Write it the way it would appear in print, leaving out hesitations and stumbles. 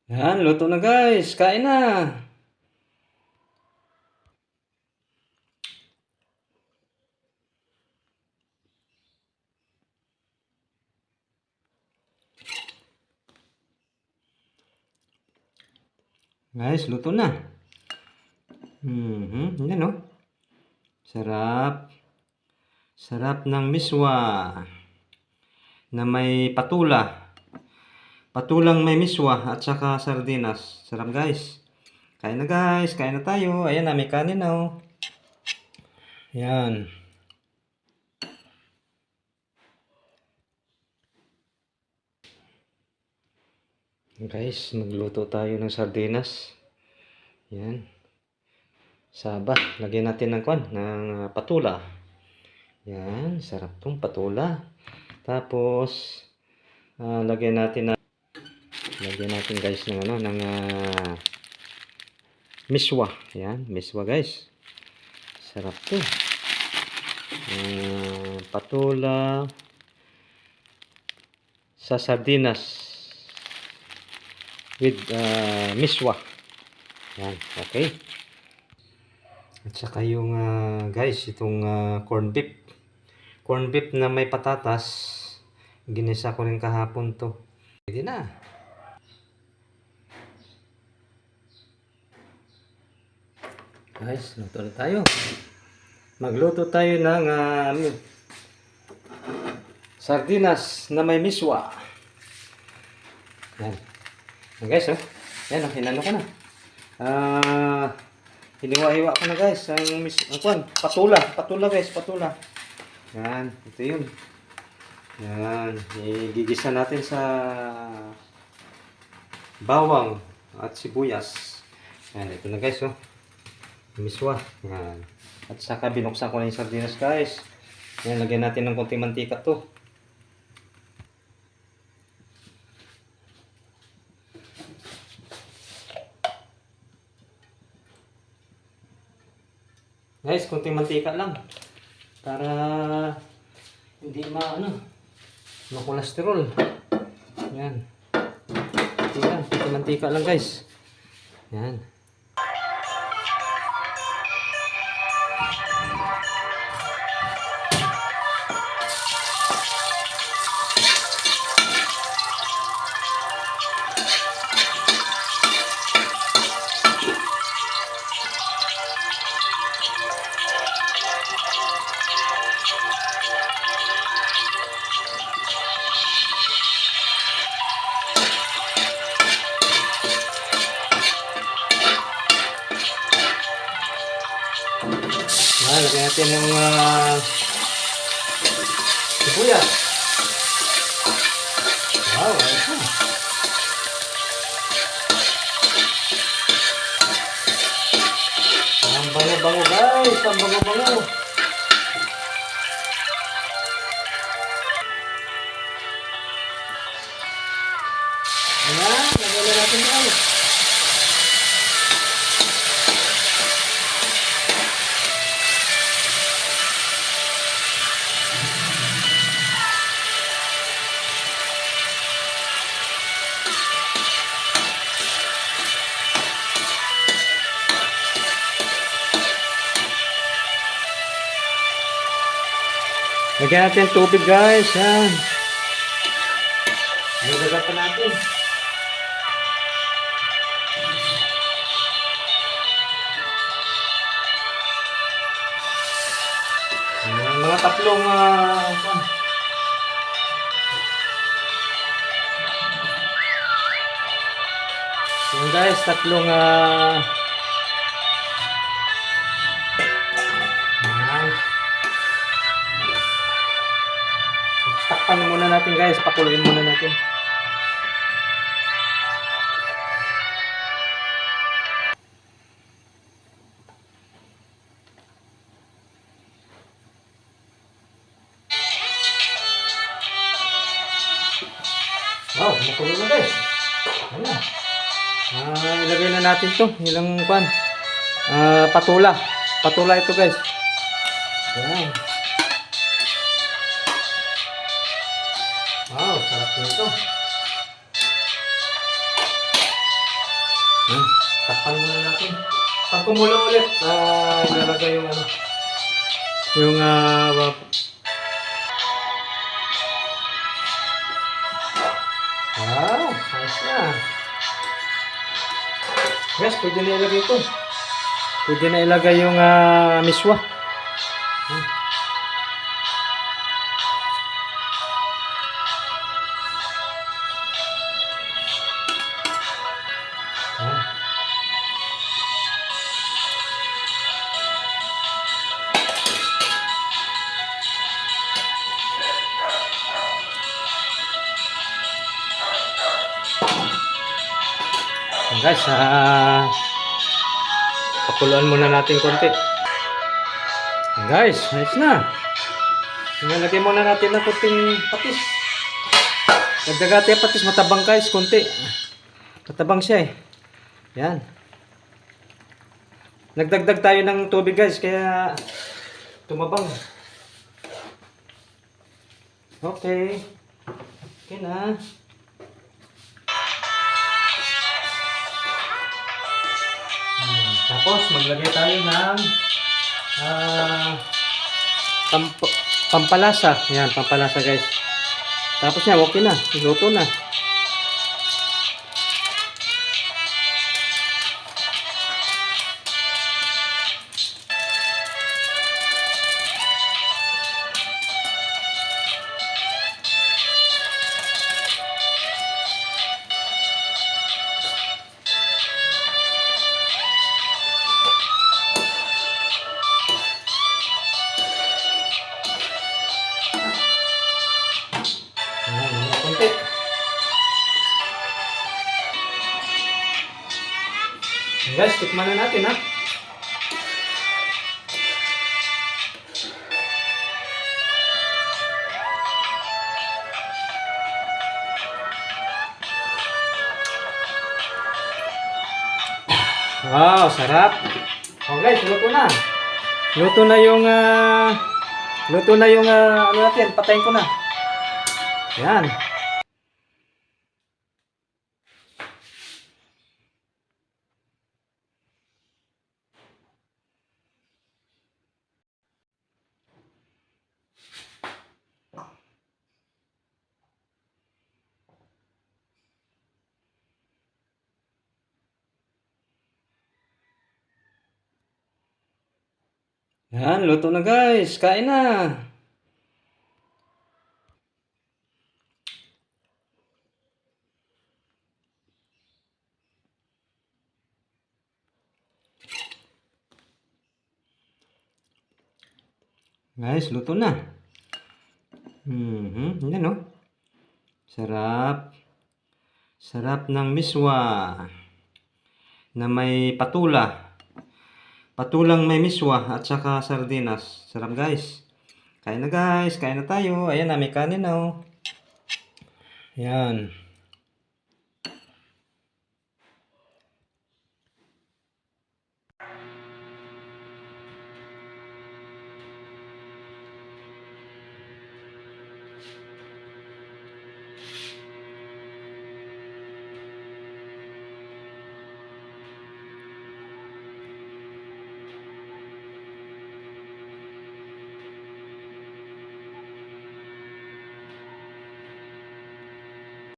Yan, luto na guys. Kain na. Guys, luto na. Yan oh. Sarap. Sarap ng miswa na may patula. Patulang may miswa at saka sardinas. Sarap guys. Kain na guys. Kain na tayo. Ayan na, may kanin na oh. Yan. Guys, magluto tayo ng sardinas. Yan. Saba. Lagyan natin ng patula. Yan, sarap tong patula. Tapos lagyan natin guys ng miswa. Yan, miswa guys. Sarap to. Patula sa sardinas with miswa. Yan, okay. At saka yung guys, itong corn beef. Corn beef na may patatas. Ginisa ko rin kahapon to. Pwede na. Guys, luto na tayo. Magluto tayo ng sardinas na may miswa. Yan. Yan guys, oh. Yan, hinalo ko na. Hiniwa-hiwa ko na guys ang patula guys, patula. Yan, ito yun. Yan, igigisa natin sa bawang at sibuyas. Yan, ito na guys oh. Miswa. Yan. At saka binuksan ko na yung sardinas guys. Yan, lagyan natin ng konting mantika to. Guys, konting mantika lang para hindi ma-kolesterol. Yan. Konting mantika lang guys. Yan. Lagyan natin ng sibuyas. Wow, ayos na. Ang bango-bango guys, ang bango-bango. Ayan, lagyan na natin guys. Lagyan natin tubig guys. Yan. Lagyan pa natin. Mga tatlong yun guys, tatlong takpan muna natin guys, pakuluin muna natin. Wow, makulo na guys. Ayan. Ilagay na natin to, ilang patula. Patula ito guys. Ayan. Wow, sarap nito. Yan. Takpan muna natin. Pag kumulo ulit, ilalagay yung ano, yung wow, ayos na. Guys, pwede na ilagay ito. Pwede na ilagay yung miswa. Yan. Yan. Yan guys, pakuluan muna natin konti. Yan guys, ayos na. Nilagay muna natin ng kunting patis. Dagdagati ang patis, matabang guys, konti. Matabang siya eh. Yan. Nagdagdag tayo ng tubig guys, kaya tumabang. Okay. Okay na. Tapos maglagay tayo ng pampalasa. Yan, pampalasa guys. Tapos yan, okay na. Luto na. Konti. Guys, tikman na natin ha. Wow, sarap. Oh guys, luto na. Luto na yung ano natin, patayin ko na. Yan. Yan, luto na guys. Kain na. Guys, luto na. Yan oh. Sarap. Sarap ng miswa na may patula. Patulang may miswa at saka sardinas. Sarap guys. Kain na guys. Kain na tayo. Ayan na, may kanin na oh. Yan.